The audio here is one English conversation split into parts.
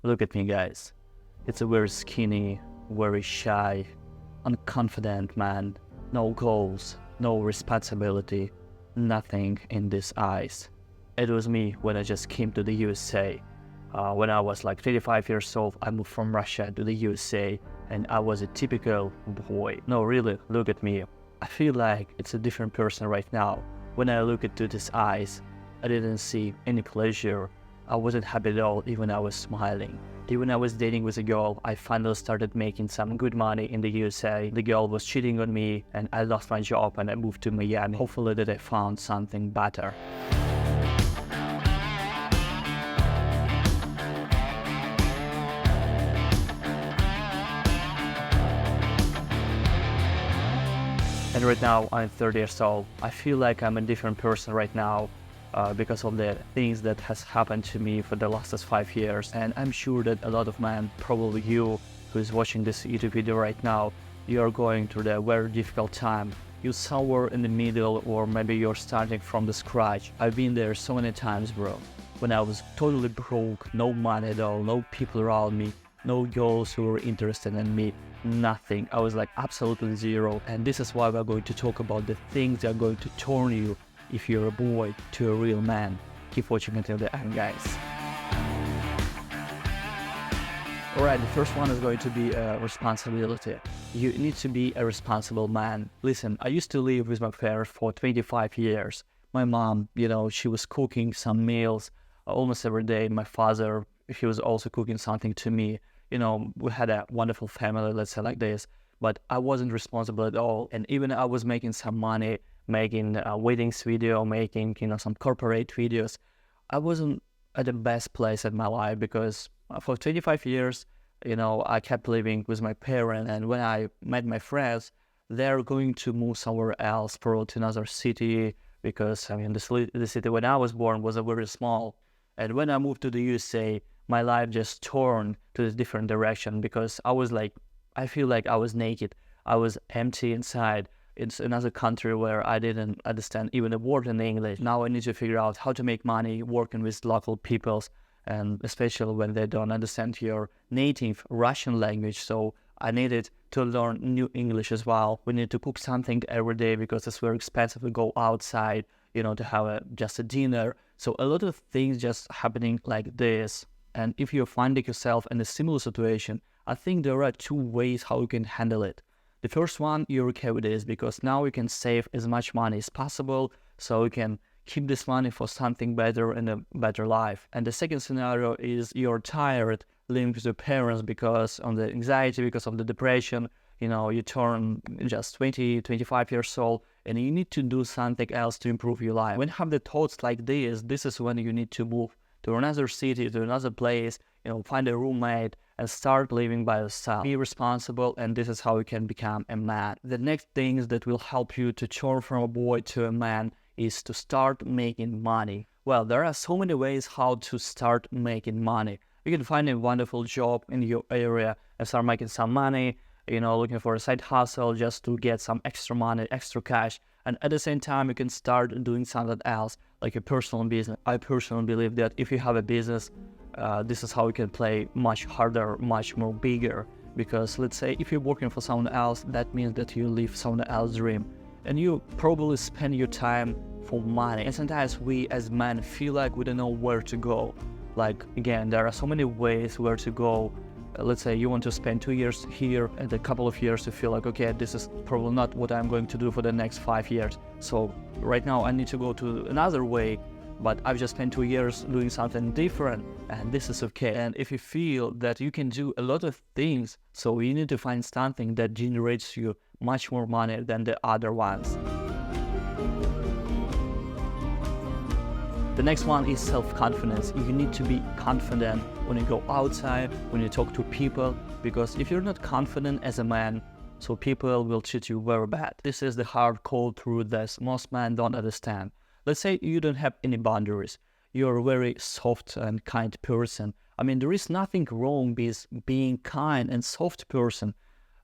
Look at me, guys. It's a very skinny, very shy, unconfident man. No goals, no responsibility, nothing in these eyes. It was me when I just came to the USA. When I was like 25 years old, I moved from Russia to the USA, and I was a typical boy. No, really, look at me. I feel like it's a different person right now. When I look into these eyes, I didn't see any pleasure. I wasn't happy at all, even I was smiling. Even I was dating with a girl, I finally started making some good money in the USA. The girl was cheating on me, and I lost my job and I moved to Miami. Hopefully that I found something better. And right now I'm 30 years old. I feel like I'm a different person right now because of the things that has happened to me for the last 5 years. And I'm sure that a lot of men, probably you who is watching this YouTube video right now, you are going through a very difficult time. You're somewhere in the middle, or maybe you're starting from the scratch. I've been there so many times, bro. When I was totally broke, no money at all, no people around me, no girls who were interested in me, nothing. I was like absolutely zero. And this is why we're going to talk about the things that are going to turn you, if you're a boy, to a real man. Keep watching until the end, guys. Alright, the first one is going to be responsibility. You need to be a responsible man. Listen, I used to live with my parents for 25 years. My mom, she was cooking some meals almost every day. My father, he was also cooking something to me. We had a wonderful family, let's say like this, but I wasn't responsible at all. And even I was making some money, making weddings video, making, some corporate videos. I wasn't at the best place in my life because for 25 years, I kept living with my parents. And when I met my friends, they're going to move somewhere else, probably to another city, because the city when I was born was a very small. And when I moved to the USA, my life just turned to a different direction because I feel like I was naked. I was empty inside. It's another country where I didn't understand even a word in English. Now I need to figure out how to make money working with local peoples, and especially when they don't understand your native Russian language. So I needed to learn new English as well. We need to cook something every day because it's very expensive to go outside, to have just a dinner. So a lot of things just happening like this. And if you're finding yourself in a similar situation, I think there are two ways how you can handle it. The first one, you're okay with this because now you can save as much money as possible, so you can keep this money for something better and a better life. And the second scenario is you're tired living with your parents because of the anxiety, because of the depression. You turn just 20, 25 years old, and you need to do something else to improve your life. When you have the thoughts like this is when you need to move to another city, to another place, find a roommate and start living by yourself. Be responsible, and this is how you can become a man. The next things that will help you to turn from a boy to a man is to start making money. Well, there are so many ways how to start making money. You can find a wonderful job in your area and start making some money, looking for a side hustle just to get some extra money, extra cash. And at the same time, you can start doing something else, like a personal business. I personally believe that if you have a business, this is how you can play much harder, much more bigger. Because let's say if you're working for someone else, that means that you live someone else's dream. And you probably spend your time for money. And sometimes we as men feel like we don't know where to go. Like, again, there are so many ways where to go. Let's say you want to spend 2 years here and a couple of years to feel like, okay, this is probably not what I'm going to do for the next 5 years. So right now I need to go to another way, but I've just spent 2 years doing something different, and this is okay. And if you feel that you can do a lot of things, so you need to find something that generates you much more money than the other ones. The next one is self-confidence. You need to be confident when you go outside, when you talk to people, because if you're not confident as a man, so people will treat you very bad. This is the hard cold truth that most men don't understand. Let's say you don't have any boundaries. You're a very soft and kind person. There is nothing wrong with being kind and soft person,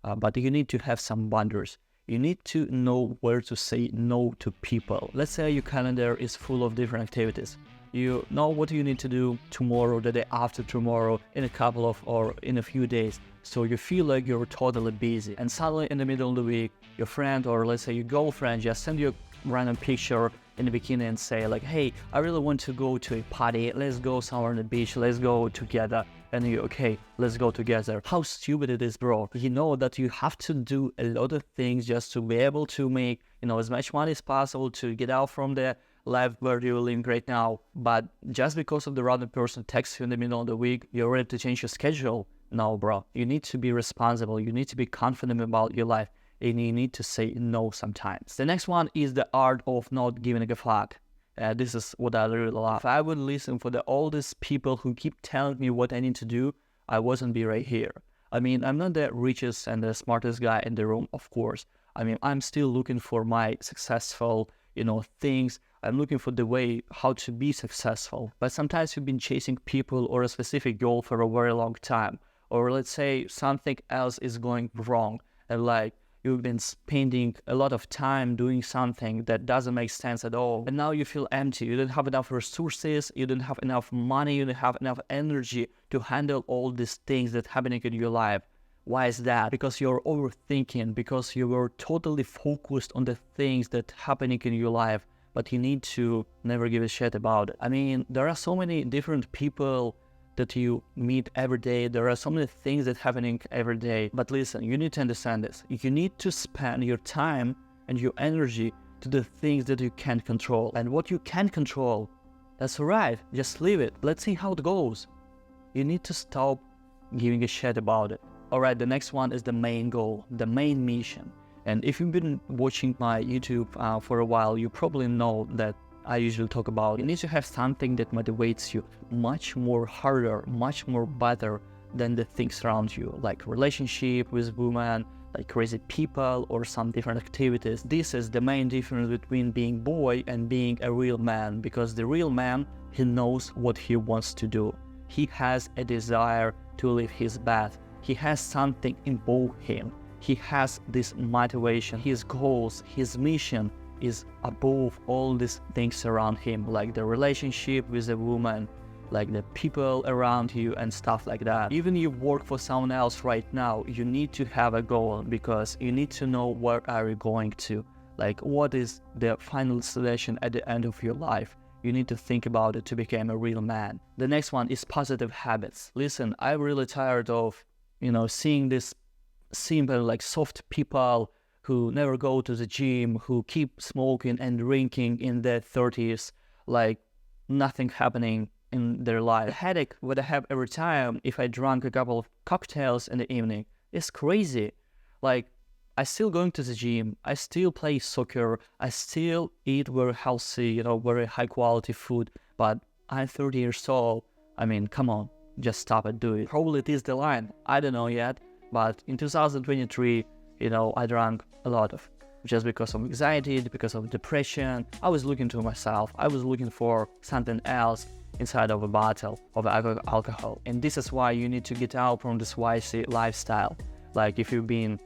but you need to have some boundaries. You need to know where to say no to people. Let's say your calendar is full of different activities. You know what you need to do tomorrow, the day after tomorrow, in a couple of or in a few days. So you feel like you're totally busy. And suddenly in the middle of the week, your friend or let's say your girlfriend just send you a random picture in the bikini and say like, hey, I really want to go to a party. Let's go somewhere on the beach. Let's go together. And you, okay, let's go together. How stupid it is, bro. You know that you have to do a lot of things just to be able to make, as much money as possible to get out from the life where you're living right now. But just because of the random person texts you in the middle of the week, you're ready to change your schedule. No, bro. You need to be responsible. You need to be confident about your life. And you need to say no sometimes. The next one is the art of not giving a fuck. This is what I really love. If I would listen for the oldest people who keep telling me what I need to do, I wouldn't be right here. I mean, I'm not the richest and the smartest guy in the room, of course. I mean, I'm still looking for my successful, things. I'm looking for the way how to be successful. But sometimes you've been chasing people or a specific goal for a very long time. Or let's say something else is going wrong. And like, you've been spending a lot of time doing something that doesn't make sense at all. And now you feel empty. You don't have enough resources. You don't have enough money. You don't have enough energy to handle all these things that are happening in your life. Why is that? Because you're overthinking, because you were totally focused on the things that are happening in your life, but you need to never give a shit about it. I mean, there are so many different people that you meet every day. There are so many things that are happening every day. But listen, you need to understand this. You need to spend your time and your energy to the things that you can control. And what you can control, that's all right. Just leave it. Let's see how it goes. You need to stop giving a shit about it. All right, the next one is the main goal, the main mission. And if you've been watching my YouTube for a while, you probably know that I usually talk about you need to have something that motivates you much more harder, much more better than the things around you, like relationship with women, like crazy people or some different activities. This is the main difference between being boy and being a real man, because the real man, he knows what he wants to do. He has a desire to live his path. He has something involved him. He has this motivation, his goals, his mission is above all these things around him, like the relationship with a woman, like the people around you and stuff like that. Even you work for someone else right now, you need to have a goal, because you need to know where are you going to, like what is the final destination at the end of your life. You need to think about it to become a real man. The next one is positive habits. Listen, I'm really tired of, seeing this simple, like soft people who never go to the gym, who keep smoking and drinking in their 30s, like nothing happening in their life. The headache what I have every time if I drank a couple of cocktails in the evening is crazy. Like, I still going to the gym, I still play soccer, I still eat very healthy, very high quality food, but I'm 30 years old. I mean, come on, just stop and do it. Probably it is the line, I don't know yet, but in 2023, I drank a lot of, just because of anxiety, because of depression. I was looking to myself. I was looking for something else inside of a bottle of alcohol. And this is why you need to get out from this YC lifestyle. Like if you've been,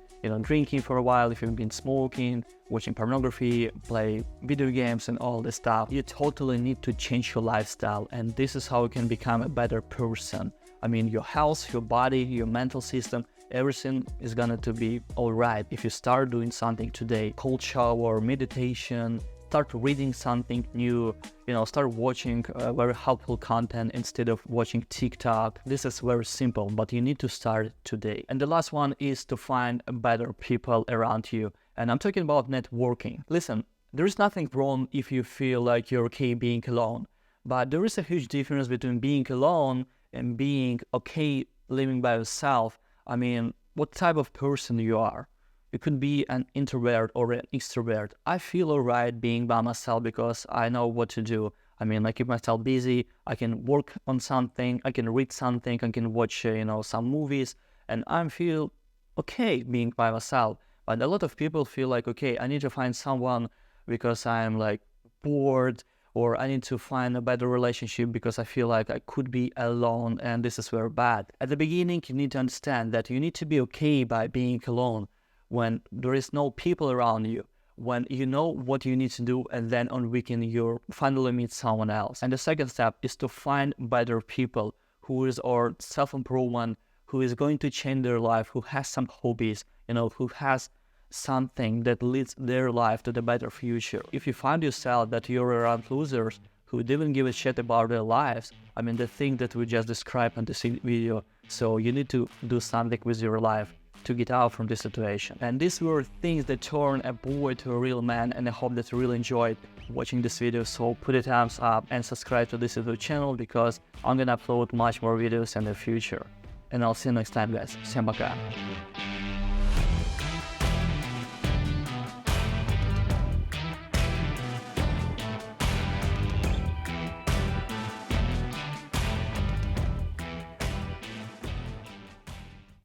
drinking for a while, if you've been smoking, watching pornography, play video games and all this stuff, you totally need to change your lifestyle. And this is how you can become a better person. I mean, your health, your body, your mental system, everything is gonna to be all right if you start doing something today. Cold shower, meditation, start reading something new, start watching very helpful content instead of watching TikTok. This is very simple, but you need to start today. And the last one is to find better people around you. And I'm talking about networking. Listen, there is nothing wrong if you feel like you're okay being alone, but there is a huge difference between being alone and being okay living by yourself. I mean, what type of person you are. You could be an introvert or an extrovert. I feel alright being by myself because I know what to do. I mean, I keep myself busy. I can work on something. I can read something. I can watch, some movies. And I feel okay being by myself. But a lot of people feel like, okay, I need to find someone because I'm like bored, or I need to find a better relationship because I feel like I could be alone, and this is very bad. At the beginning, you need to understand that you need to be okay by being alone when there is no people around you, when you know what you need to do, and then on weekend you finally meet someone else. And the second step is to find better people who is or self-improvement, who is going to change their life, who has some hobbies, who has something that leads their life to the better future. If you find yourself that you're around losers who didn't give a shit about their lives, I mean, the thing that we just described in this video, so you need to do something with your life to get out from this situation. And these were things that turn a boy to a real man, and I hope that you really enjoyed watching this video. So put a thumbs up and subscribe to this YouTube channel, because I'm gonna upload much more videos in the future. And I'll see you next time, guys. Всем пока.